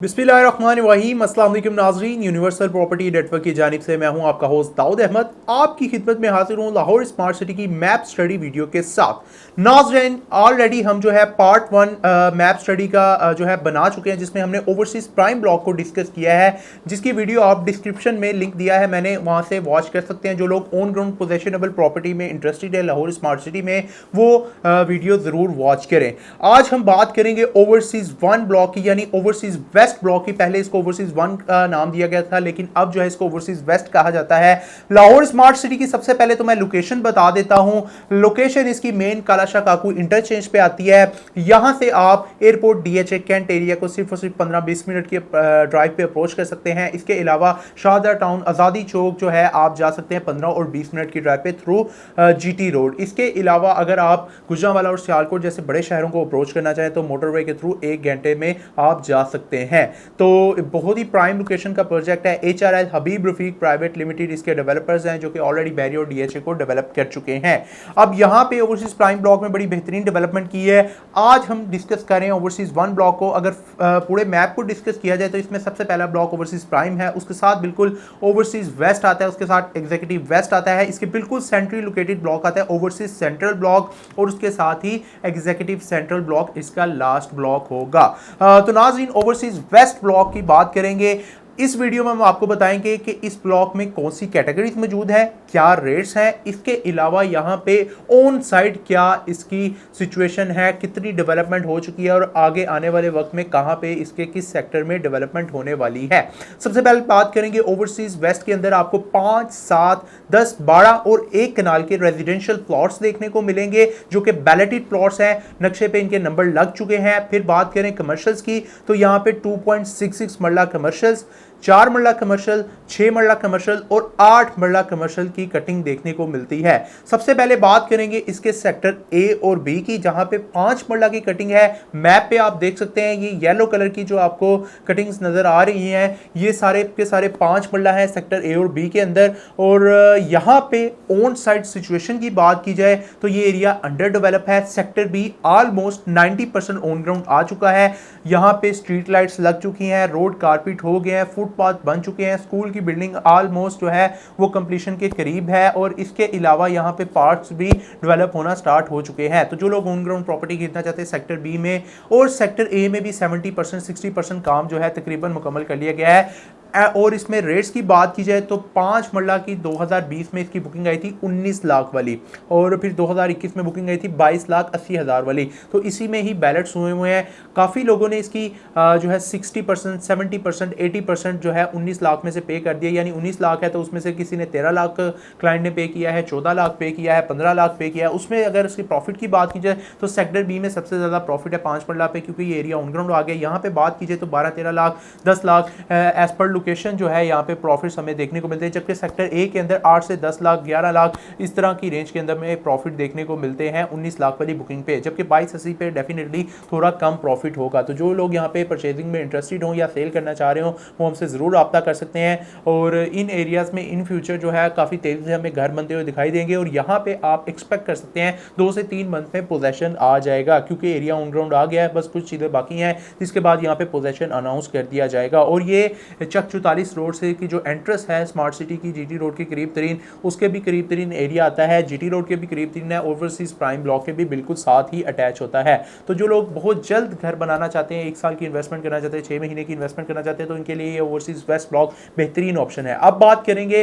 बिस्मिल्लाहिर्रहमानिर्रहीम। अस्सलाम वालेकुम नाज़रीन, यूनिवर्सल प्रॉपर्टी नेटवर्क की जानिब से मैं हूं आपका होस्ट दाऊद अहमद, आपकी खिदमत में हाजिर हूं लाहौर स्मार्ट सिटी की मैप स्टडी वीडियो के साथ। नाज़रीन, ऑलरेडी हम जो है पार्ट 1 मैप स्टडी का जो है बना चुके हैं, जिसमें हमने ओवरसीज प्राइम ब्लॉक को डिस्कस किया है, जिसकी वीडियो आप डिस्क्रिप्शन में लिंक दिया है, मैंने वहां से वॉच कर सकते हैं। जो लोग ऑन ग्राउंड पोजेशनेबल प्रॉपर्टी में इंटरेस्टेड है लाहौर स्मार्ट सिटी में, वो वीडियो ज़रूर वॉच करें। आज हम बात करेंगे ओवरसीज 1 ब्लॉक की, यानी ओवरसीज वेस्ट ब्लॉक की। पहले इसको ओवरसीज 1 का नाम दिया गया था, लेकिन अब जो है इसको ओवरसीज वेस्ट कहा जाता है। लाहौर स्मार्ट सिटी की सबसे पहले तो मैं लोकेशन बता देता हूं। लोकेशन इसकी मेन कालाशाह काकू इंटरचेंज पे आती है। यहां से आप एयरपोर्ट डीएचए कैंट एरिया को सिर्फ और सिर्फ 15-20 मिनट के ड्राइव पे अप्रोच कर सकते हैं। इसके अलावा शाहदरा टाउन, आज़ादी चौक जो है आप जा सकते हैं 15 और 20 मिनट की ड्राइव पे थ्रू जीटी रोड। इसके अलावा अगर आप गुजरांवाला और सियालकोट जैसे बड़े शहरों को अप्रोच करना चाहें तो मोटरवे के थ्रू 1 घंटे में आप जा सकते हैं। तो बहुत ही प्राइम लोकेशन का प्रोजेक्ट है। एचआरएल हबीब रफीक प्राइवेट लिमिटेड इसके डेवलपर्स हैं, जो कि ऑलरेडी बैरी और डीएचए को डेवलप कर चुके हैं। अब यहां पे ओवरसीज प्राइम ब्लॉक में बड़ी बेहतरीन डेवलपमेंट की है। आज हम डिस्कस करें ओवरसीज 1 ब्लॉक को। अगर पूरे मैप को डिस्कस किया जाए तो इसमें सबसे पहला ब्लॉक ओवरसीज प्राइम है, उसके साथ बिल्कुल ओवरसीज वेस्ट आता है, उसके साथ एग्जीक्यूटिव वेस्ट आता है, इसके बिल्कुल सेंट्रली लोकेटेड ब्लॉक आता है ओवरसीज सेंट्रल ब्लॉक, और उसके साथ ही एग्जीक्यूटिव सेंट्रल ब्लॉक इसका लास्ट ब्लॉक होगा। तो नाज़रीन, ओवरसीज वेस्ट ब्लॉक की बात करेंगे। इस वीडियो में हम आपको बताएंगे कि इस ब्लॉक में कौन सी कैटेगरीज मौजूद है, क्या रेट्स हैं, इसके अलावा यहाँ पे ऑन साइड क्या इसकी सिचुएशन है, कितनी डेवलपमेंट हो चुकी है और आगे आने वाले वक्त में कहाँ पे इसके किस सेक्टर में डेवलपमेंट होने वाली है। सबसे पहले बात करेंगे ओवरसीज वेस्ट के अंदर आपको 5, 7, 10, 12 और 1 कनाल के रेजिडेंशियल प्लॉट्स देखने को मिलेंगे, जो कि बैलेटेड प्लॉट्स हैं। नक्शे पे इनके नंबर लग चुके हैं। फिर बात करें कमर्शियल्स की तो यहाँ पे 2.66 मरला कमर्शियल्स, 4 मरला कमर्शियल, 6 मरला कमर्शियल और 8 मरला कमर्शियल की कटिंग देखने को मिलती है। सबसे पहले बात करेंगे इसके सेक्टर ए और बी की, जहां पे 5 मरला की कटिंग है। मैप पे आप देख सकते हैं ये येलो कलर की जो आपको कटिंग्स नजर आ रही हैं, ये सारे के सारे 5 मरला है सेक्टर ए और बी के अंदर। और यहां पे ऑन साइड सिचुएशन की बात की जाए तो ये एरिया अंडर डेवलप है। Sector B almost 90% on ground आ चुका है। यहां पे स्ट्रीट लाइट्स लग चुकी हैं, रोड कारपेट हो गए हैं, फुटपाथ बन चुके हैं, स्कूल की बिल्डिंग ऑलमोस्ट जो है वो कंप्लीशन के करीब है, और इसके अलावा यहाँ पे पार्क्स भी डेवलप होना स्टार्ट हो चुके हैं। तो जो लोग ऑन ग्राउंड प्रॉपर्टी खरीदना चाहते हैं सेक्टर बी में और सेक्टर ए में भी 70% 60% काम जो है तकरीबन मुकम्मल कर लिया गया है। और इसमें रेट्स की बात की जाए तो 5 मरला की 2020 में इसकी बुकिंग आई थी 19 लाख वाली, और फिर 2021 में बुकिंग आई थी 22,80,000 वाली। तो इसी में ही बैलेट्स हुए हैं। काफ़ी लोगों ने इसकी जो है 60%, 70%, 80% जो है 19 लाख में से पे कर दिया। यानी 19 लाख है तो उसमें से किसी ने 13 लाख क्लाइंट ने पे किया है, 14 लाख पे किया है, 15 लाख पे किया है। उसमें अगर इसकी प्रॉफिट की बात की जाए तो सेक्टर बी में सबसे ज़्यादा प्रॉफिट है 5 मरला पे, क्योंकि ये एरिया ऑन ग्राउंड आ गया। यहाँ पे बात की जाए तो 12-13 लाख, 10 लाख एज पर लोकेशन जो है यहाँ पे प्रॉफिट्स हमें देखने को मिलते हैं, जबकि सेक्टर ए के अंदर 8 से 10 लाख, 11 लाख इस तरह की रेंज के अंदर में प्रॉफिट देखने को मिलते हैं 19 लाख वाली बुकिंग पे, जबकि 22-80 पे डेफिनेटली थोड़ा कम प्रॉफिट होगा। तो जो लोग यहाँ पे परचेजिंग में इंटरेस्टेड हो या सेल करना चाह रहे हो वो हमसे ज़रूर रब्ता कर सकते हैं। और इन एरियाज़ में इन फ्यूचर जो है काफ़ी तेज़ी से हमें घर बनते हुए दिखाई देंगे, और यहाँ पे आप एक्सपेक्ट कर सकते हैं 2 से 3 मंथ में पोजेशन आ जाएगा, क्योंकि एरिया ऑन ग्राउंड आ गया है। बस कुछ चीज़ें बाकी हैं जिसके बाद यहाँ पे पोजेशन अनाउंस कर दिया जाएगा। और ये चक 44 रोड से की जो एंट्रेंस है स्मार्ट सिटी की जीटी रोड के करीब तरीन, उसके भी करीब तरीन एरिया आता है, जीटी रोड के भी करीब तरीन है, ओवरसीज प्राइम ब्लॉक के भी बिल्कुल साथ ही अटैच होता है। तो जो लोग बहुत जल्द घर बनाना चाहते हैं, 1 साल की इन्वेस्टमेंट करना चाहते हैं, 6 महीने की इन्वेस्टमेंट करना चाहते हैं, तो इनके लिए ये ओवरसीज वेस्ट ब्लॉक बेहतरीन ऑप्शन है। अब बात करेंगे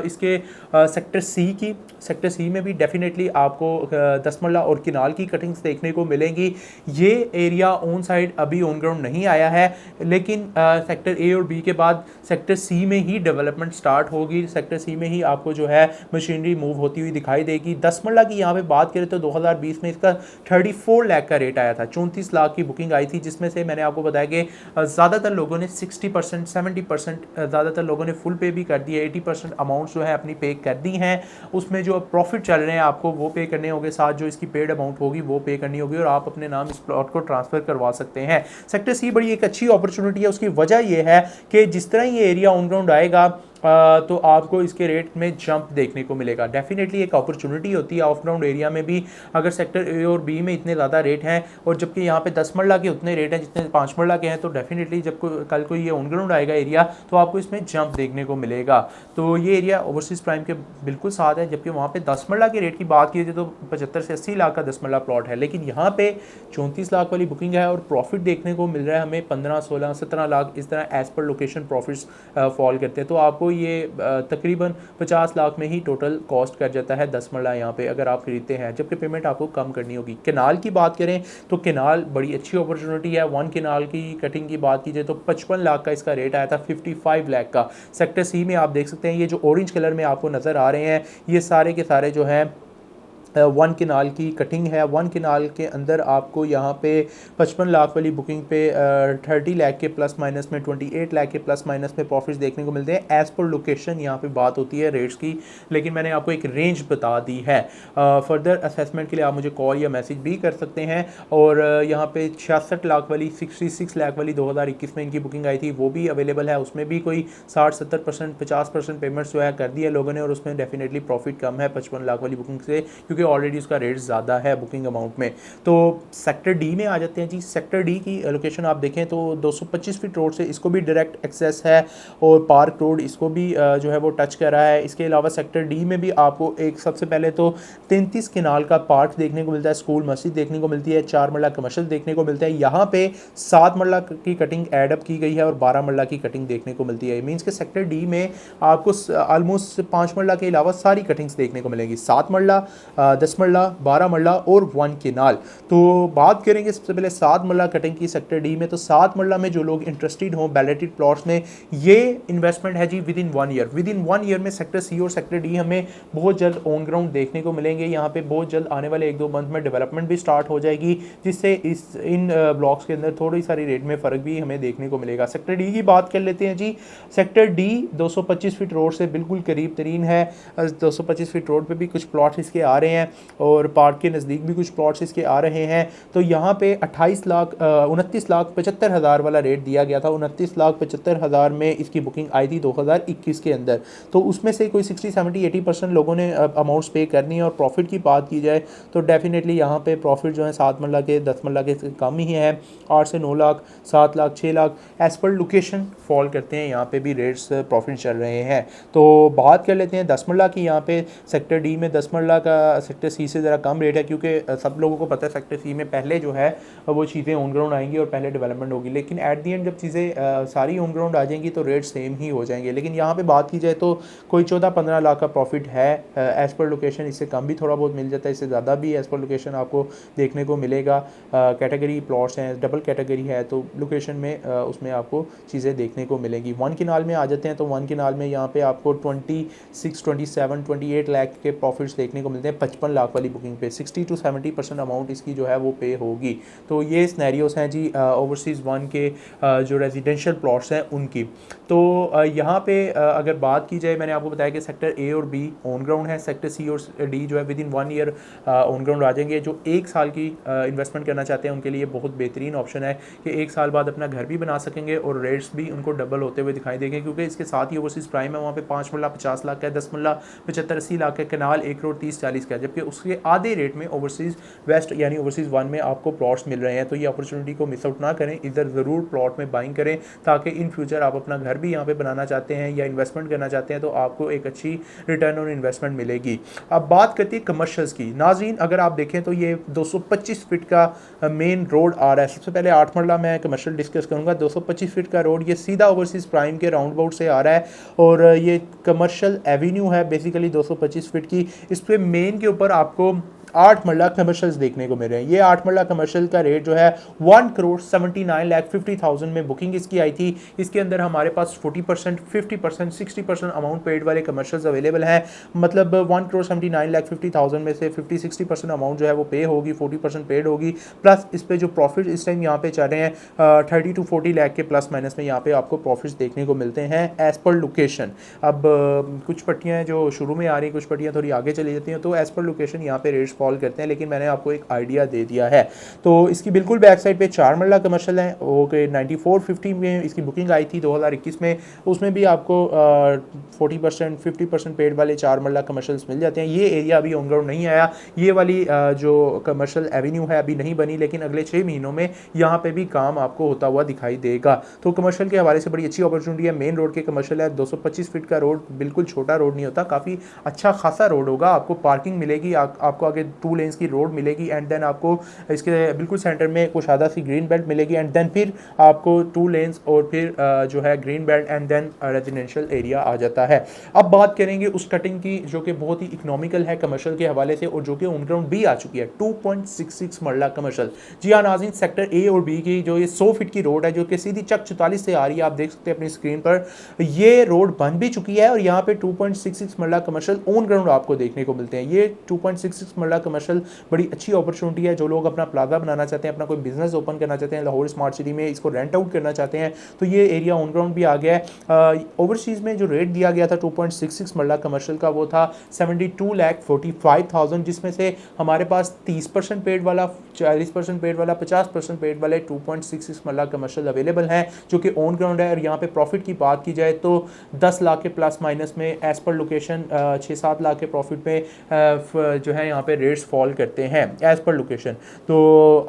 इसके सेक्टर सी की। सेक्टर सी में भी डेफिनेटली आपको 10 मरला और किनाल की कटिंग्स देखने को मिलेंगी। ये एरिया ऑन साइड अभी ऑन ग्राउंड नहीं आया है, लेकिन सेक्टर ए और बी के बाद सेक्टर सी में ही डेवलपमेंट स्टार्ट होगी। सेक्टर सी में ही आपको जो है मशीनरी मूव होती हुई दिखाई देगी। 10 मरला की यहाँ पे बात करें तो 2020 में इसका 34 लाख का रेट आया था, 34 लाख की बुकिंग आई थी, जिसमें से मैंने आपको बताया कि ज़्यादातर लोगों ने 60%, 70%, ज़्यादातर लोगों ने फुल पे भी कर दिया, 80% अमाउंट जो है अपनी पे कर दी हैं। उसमें जो प्रॉफिट चल रहे हैं आपको वो पे करने होंगे, साथ जो इसकी पेड अमाउंट होगी वो पे करनी होगी, और आप अपने नाम इस प्लॉट को ट्रांसफ़र करवा सकते हैं। सेक्टर सी बड़ी एक अच्छी अपॉर्चुनिटी है। उसकी वजह यह है कि जिस तरह ये एरिया ऑन ग्राउंड आएगा तो आपको इसके रेट में जंप देखने को मिलेगा। डेफिनेटली एक अपॉर्चुनिटी होती है ऑफ ग्राउंड एरिया में भी, अगर सेक्टर ए और बी में इतने ज़्यादा रेट हैं और जबकि यहाँ पे 10 मरला के उतने रेट हैं जितने 5 मरला के हैं, तो डेफिनेटली जब कल को ये ऑन ग्राउंड आएगा एरिया तो आपको इसमें जंप देखने को मिलेगा। तो ये एरिया ओवरसीज़ प्राइम के बिल्कुल साथ है, जबकि वहाँ पर 10 मरला के रेट की बात की जाए तो 75 से 80 लाख का 10 मरला प्लॉट है, लेकिन यहाँ पे 34 लाख वाली बुकिंग है और प्रॉफिट देखने को मिल रहा है हमें 15, 16, 17 लाख इस तरह एज पर लोकेशन प्रॉफिट्स फॉल करते हैं। तो आपको ये तकरीबन 50 लाख में ही टोटल कॉस्ट कर जाता है 10 मरला यहाँ पे अगर आप खरीदते हैं, जबकि पेमेंट आपको कम करनी होगी। केनाल की बात करें तो केनाल बड़ी अच्छी अपॉर्चुनिटी है। वन केनाल की कटिंग की बात कीजिए तो 55 लाख का इसका रेट आया था 55 लाख का। सेक्टर सी में आप देख सकते हैं ये जो ऑरेंज कलर में आपको नज़र आ रहे हैं ये सारे के सारे जो हैं वन केनाल की कटिंग है। वन केनाल के अंदर आपको यहाँ पे 55 लाख वाली बुकिंग पे 30 लाख के प्लस माइनस में 28 लाख के प्लस माइनस में प्रॉफिट्स देखने को मिलते हैं। एज़ पर लोकेशन यहाँ पे बात होती है रेट्स की, लेकिन मैंने आपको एक रेंज बता दी है। फर्दर असेसमेंट के लिए आप मुझे कॉल या मैसेज भी कर सकते हैं। और यहाँ पे 66 लाख वाली 66 लाख वाली 2021 में इनकी बुकिंग आई थी वो भी अवेलेबल है। उसमें भी कोई 60-70% 50% पेमेंट्स जो है कर दिया लोगों ने और उसमें डेफिनेटली प्रॉफिट कम है 55 लाख वाली बुकिंग से, क्योंकि ऑलरेडी उसका रेट ज़्यादा है बुकिंग अमाउंट में। तो सेक्टर डी में आ जाते हैं जी। सेक्टर डी की लोकेशन आप देखें तो 225 फीट रोड से इसको भी डायरेक्ट एक्सेस है और पार्क रोड इसको भी जो है वो टच कर रहा है। इसके अलावा सेक्टर डी में भी आपको एक सबसे पहले तो 33 केनाल का पार्क देखने को मिलता है, स्कूल मस्जिद देखने को मिलती है, 4 मरला कमर्शियल देखने को मिलता है। यहाँ पे 7 मरला की कटिंग एडअप की गई है और 12 मरला की कटिंग देखने को मिलती है। मीन्स के सेक्टर डी में आपको ऑलमोस्ट 5 मरला के अलावा सारी कटिंग्स देखने को मिलेंगी, 7 मरला 10 मरला 12 मरला और 1 केनाल। तो बात करेंगे सबसे पहले 7 मरला कटिंग की सेक्टर डी में। तो 7 मरला में जो लोग इंटरेस्टेड हों बैलेटेड प्लॉट्स में, ये इन्वेस्टमेंट है जी within 1 year. Within 1 year में सेक्टर सी और सेक्टर डी हमें बहुत जल्द ऑन ग्राउंड देखने को मिलेंगे। यहाँ पे बहुत जल्द आने वाले 1-2 मंथ में डेवलपमेंट भी स्टार्ट हो जाएगी, जिससे इन ब्लॉक्स के अंदर थोड़ी सारी रेट में फ़र्क भी हमें देखने को मिलेगा। सेक्टर डी की बात कर लेते हैं जी। सेक्टर डी 225 फीट रोड से बिल्कुल करीब तरीन है। 225 फीट रोड पे भी कुछ प्लॉट्स इसके आ रहे हैं और पार्क के नज़दीक भी कुछ प्लॉट्स इसके आ रहे हैं। तो यहाँ पे 29 लाख 75 हज़ार वाला रेट दिया गया था। 29 लाख 75 हज़ार में इसकी बुकिंग आई थी 2021 के अंदर। तो उसमें से कोई 60-70-80% लोगों ने अमाउंट्स पे करनी है। और प्रॉफिट की बात की जाए तो डेफिनेटली यहाँ पे प्रॉफिट जो है 7 मरला के 10 मरला के कम ही है, 8 से 9 lakh 7 lakh 6 lakh as per location fall करते हैं। यहाँ पे भी रेट्स प्रॉफिट चल रहे हैं। तो बात कर लेते हैं 10 मरला की। यहाँ पे सेक्टर डी में 10 मरला का सेक्टर सी से ज़रा कम रेट है, क्योंकि सब लोगों को पता है सेक्टर सी में पहले जो है वो चीज़ें ऑन ग्राउंड आएंगी और पहले डेवलपमेंट होगी, लेकिन एट दी एंड जब चीज़ें सारी ऑन ग्राउंड आ जाएंगी तो रेट सेम ही हो जाएंगे। लेकिन यहाँ पे बात की जाए तो कोई 14-15 लाख का प्रॉफिट है एज़ पर लोकेशन। इससे कम भी थोड़ा बहुत मिल जाता है, इससे ज़्यादा भी एज़ पर लोकेशन आपको देखने को मिलेगा। कैटेगरी प्लॉट्स हैं, डबल कैटेगरी है, तो लोकेशन में उसमें आपको चीज़ें देखने को मिलेंगी। 1 केनाल में आ जाते हैं तो 1 केनाल में यहाँ पे आपको 26, 27, 28 लाख के प्रॉफिट्स देखने को मिलते हैं 55 लाख वाली बुकिंग पे। 60-70% अमाउंट इसकी जो है वो पे होगी। तो ये स्नैरियोस हैं जी ओवरसीज़ 1 के जो रेजिडेंशियल प्लॉट्स हैं उनकी। तो यहाँ पे अगर बात की जाए, मैंने आपको बताया कि सेक्टर ए और बी ऑन ग्राउंड है, सेक्टर सी और डी जो है within 1 year on ground आ जाएंगे। जो 1 साल की इन्वेस्टमेंट करना चाहते हैं उनके लिए बहुत बेहतरीन ऑप्शन है कि 1 साल बाद अपना घर भी बना सकेंगे और रेट्स भी उनको डबल होते हुए दिखाई देंगे, क्योंकि इसके साथ ही ओवरसीज़ प्राइम है। वहाँ पे 5 मरला 50 लाख का, 10 मरला 75-80 लाख का, केनाल 1 करोड़ 30-40 का, जबकि उसके आधे रेट में ओवरसीज़ वेस्ट यानी ओवरसीज़ 1 में आपको प्लॉट्स मिल रहे हैं। तो ये अपॉर्चुनिटी को मिस आउट ना करें, इधर ज़रूर प्लॉट में बाइंग करें, ताकि इन फ्यूचर आप अपना घर भी यहाँ पे बनाना चाहते हैं या इन्वेस्टमेंट करना चाहते हैं तो आपको एक अच्छी रिटर्न ऑन इन्वेस्टमेंट मिलेगी। अब बात करते हैं कमर्शियल्स की। नाज़रीन अगर आप देखें तो ये 225 फीट का मेन रोड आ रहा है। सबसे पहले 8 मरला मैं कमर्शियल डिस्कस करूँगा। 225 फीट का रोड ये सीधा ओवरसीज़ प्राइम के राउंड अबाउट से आ रहा है और ये कमर्शियल एवेन्यू है बेसिकली 225 फीट की। इस पर मेन के ऊपर आपको 8 मरला कमर्शियल्स देखने को मिल रहे हैं। ये 8 मरला कमर्शियल का रेट जो है 1 करोड़ 79,50,000 में बुकिंग इसकी आई थी। इसके अंदर हमारे पास 40%, 50%, 60% अमाउंट पेड वाले कमर्शियल्स अवेलेबल हैं। मतलब 1 करोड़ 79,50,000 में से 50-60% अमाउंट जो है वो पे होगी, 40% पेड होगी। प्लस इस पर जो प्रॉफिट इस टाइम यहाँ पे चल रहे हैं 30-40 लाख के प्लस माइनस में यहाँ पे आपको प्रॉफिट्स देखने को मिलते हैं एज़ पर लोकेशन। अब कुछ पट्टियाँ जो शुरू में आ रही, कुछ पट्टियाँ थोड़ी आगे चली जाती हैं, तो एज़ पर लोकेशन यहाँ पे रेट्स फॉल करते हैं, लेकिन मैंने आपको एक आइडिया दे दिया है। तो इसकी बिल्कुल बैक साइड पे 4 मरला कमर्शियल है, ओके 9450 में इसकी बुकिंग आई थी 2021 में, उसमें भी आपको 40% 50% पेड वाले 4 मरला कमर्शियल्स मिल जाते हैं। ये एरिया अभी ऑन ग्राउंड नहीं आया, ये वाली जो कमर्शियल एवेन्यू है अभी नहीं बनी, लेकिन अगले 6 महीनों में यहाँ पे भी काम आपको होता हुआ दिखाई देगा। तो कमर्शियल के हवाले से बड़ी अच्छी अपॉर्चुनिटी है। मेन रोड के कमर्शियल है, 225 फीट का रोड, बिल्कुल छोटा रोड नहीं होता, काफ़ी अच्छा खासा रोड होगा। आपको पार्किंग मिलेगी, आपको आगे 2 लेन्स की रोड मिलेगी, एंड देन आपको इसके बिल्कुल सेंटर में कुशादा सी ग्रीन बेल्ट मिलेगी, एंड देन फिर आपको 2 लेन्स और फिर जो है green belt and then residential area आ जाता है। अब बात करेंगे उस कटिंग की जो कि बहुत ही इकोनॉमिकल है कमर्शियल के हवाले से, और जो कि ऑन ग्राउंड भी आ चुकी है, 2.66 मरला कमर्शियल। जी हाँ नाज़रीन, सेक्टर ए और बी की जो ये 100 फीट की रोड है जो कि सीधी चक 44 से आ रही है, आप देख सकते हैं अपनी स्क्रीन पर, ये रोड बन भी चुकी है और यहाँ पे 2.66 मरला कमर्शियल ऑन ग्राउंड आपको देखने को मिलते हैं। ये 2.66 मरला कमर्शियल बड़ी अच्छी अपॉर्चुनिटी है। जो लोग अपना प्लाजा बनाना चाहते हैं, अपना कोई बिजनेस ओपन करना चाहते हैं लाहौर स्मार्ट सिटी में, इसको रेंट आउट करना चाहते हैं, तो ये एरिया ऑन ग्राउंड भी आ गया है। ओवरसीज में जो रेट दिया गया था 2.66 मरला कमर्शियल का, वो था 72,45,000, जिसमें से हमारे पास 30% पेड वाला, 40% पेड वाला, 50% पेड वाले 2.66 मरला कमर्शियल अवेलेबल हैं जो कि ऑन ग्राउंड है। और यहाँ पे प्रॉफिट की बात की जाए तो 10 लाख के प्लस माइनस में एज पर लोकेशन 6-7 लाख के प्रॉफिट पे जो है यहाँ पे रेट्स फॉल करते हैं एज पर लोकेशन। तो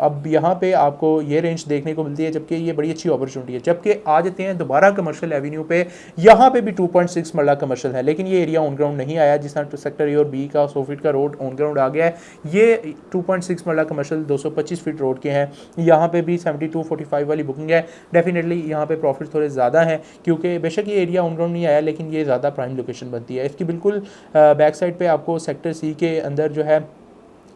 अब यहाँ पे आपको ये रेंज देखने को मिलती है, जबकि ये बड़ी अच्छी अपॉर्चुनिटी है। जबकि आ जाते हैं दोबारा कमर्शियल एवेन्यू पे, यहाँ पे भी 2.6 मरला कमर्शियल है, लेकिन ये एरिया ऑन ग्राउंड नहीं आया। जिस तरह सेक्टर ए और बी का 100 फीट का रोड ऑन ग्राउंड आ गया है, ये 2.6 मरला कमर्शियल 225 फीट रोड के हैं। यहाँ पे भी 7245 वाली बुकिंग है। डेफिनेटली यहाँ पे प्रॉफिट थोड़े ज़्यादा हैं, क्योंकि बेशक ये एरिया ऑन ग्राउंड नहीं आया, लेकिन ये ज़्यादा प्राइम लोकेशन बनती है। इसकी बिल्कुल बैक साइड पे आपको सेक्टर सी के अंदर जो है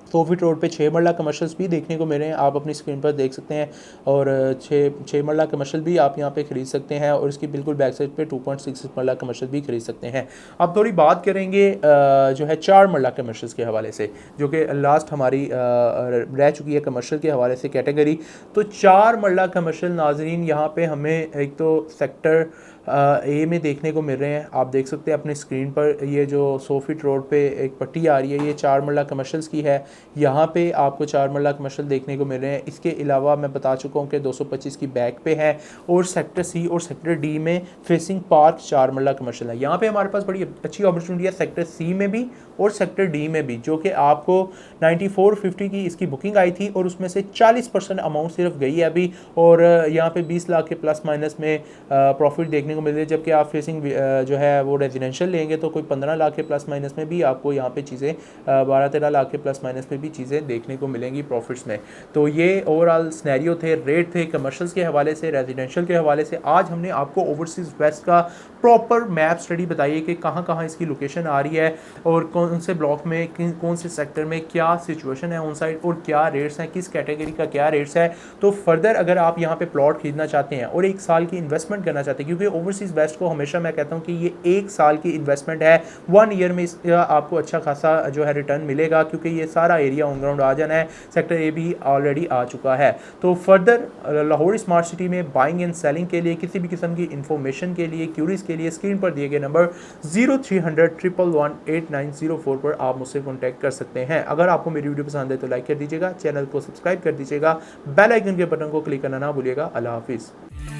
100 फीट रोड पे 6 मरला कमर्शियल्स भी देखने को मिल रहे हैं, आप अपनी स्क्रीन पर देख सकते हैं। और 6 मरला कमर्शियल भी आप यहाँ पे खरीद सकते हैं, और इसकी बिल्कुल बैक साइड पे 2.6 मरला कमर्शियल भी खरीद सकते हैं। अब थोड़ी बात करेंगे जो है 4 मरला कमर्शियल्स के हवाले से, जो कि लास्ट हमारी रह चुकी है कमर्शियल के हवाले से कैटेगरी। तो 4 मरला कमर्शियल नाजरीन यहाँ पे हमें एक तो सेक्टर ए में देखने को मिल रहे हैं। आप देख सकते हैं अपनी स्क्रीन पर, ये जो 100 फीट रोड पे एक पट्टी आ रही है, ये 4 मरला कमर्शियल्स की है। यहाँ पे आपको 4 मरला कमर्शियल देखने को मिल रहे हैं। इसके अलावा मैं बता चुका हूँ कि 225 की बैक पे है, और सेक्टर सी और सेक्टर डी में फेसिंग पार्क 4 मरला कमर्शियल है। यहाँ पे हमारे पास बड़ी अच्छी अपॉर्चुनिटी है सेक्टर सी में भी और सेक्टर डी में भी, जो कि आपको 9450 की इसकी बुकिंग आई थी, और उसमें से 40% अमाउंट सिर्फ गई है अभी, और यहाँ पे 20 लाख के प्लस माइनस में प्रॉफिट देखने को मिल रही है। जबकि आप फेसिंग जो है वो रेजिडेंशियल लेंगे तो कोई 15 लाख के प्लस माइनस में भी आपको यहाँ पे चीज़ें 12-13 लाख के प्लस माइनस में भी चीज़ें देखने को मिलेंगी प्रॉफिट्स में। तो ये ओवरऑल स्नैरियो थे, रेट थे कमर्शियल्स के हवाले से, रेजिडेंशियल के हवाले से। आज हमने आपको ओवरसीज़ वेस्ट का प्रॉपर मैप स्टडी बताई है कि कहाँ कहाँ इसकी लोकेशन आ रही है, और कौन से ब्लॉक में कौन से सेक्टर में क्या सिचुएशन है ऑन साइड, और क्या रेट्स हैं, किस कैटेगरी का क्या रेट्स है। तो फर्दर अगर आप यहाँ पे प्लॉट खरीदना चाहते हैं और 1 साल की इन्वेस्टमेंट करना चाहते हैं, क्योंकि ओवरसीज़ वेस्ट को हमेशा मैं कहता हूँ कि ये 1 साल की इन्वेस्टमेंट है, 1 ईयर में इसका आपको अच्छा खासा जो है रिटर्न मिलेगा, क्योंकि ये सारा एरिया ऑन ग्राउंड आ जाना है। सेक्टर ए भी ऑलरेडी आ चुका है। तो फर्दर लाहौर स्मार्ट सिटी में बाइंग एंड सेलिंग के लिए, किसी भी किस्म की इंफॉर्मेशन के लिए, क्यूरीज के लिए, स्क्रीन पर दिए गए नंबर 0300 111 8904 पर आप मुझसे कॉन्टैक्ट कर सकते हैं। अगर आपको मेरी वीडियो पसंद है तो लाइक कर दीजिएगा, चैनल को सब्सक्राइब कर दीजिएगा, बेल आइकन के बटन को क्लिक करना ना भूलिएगा। अल्लाह हाफिज़।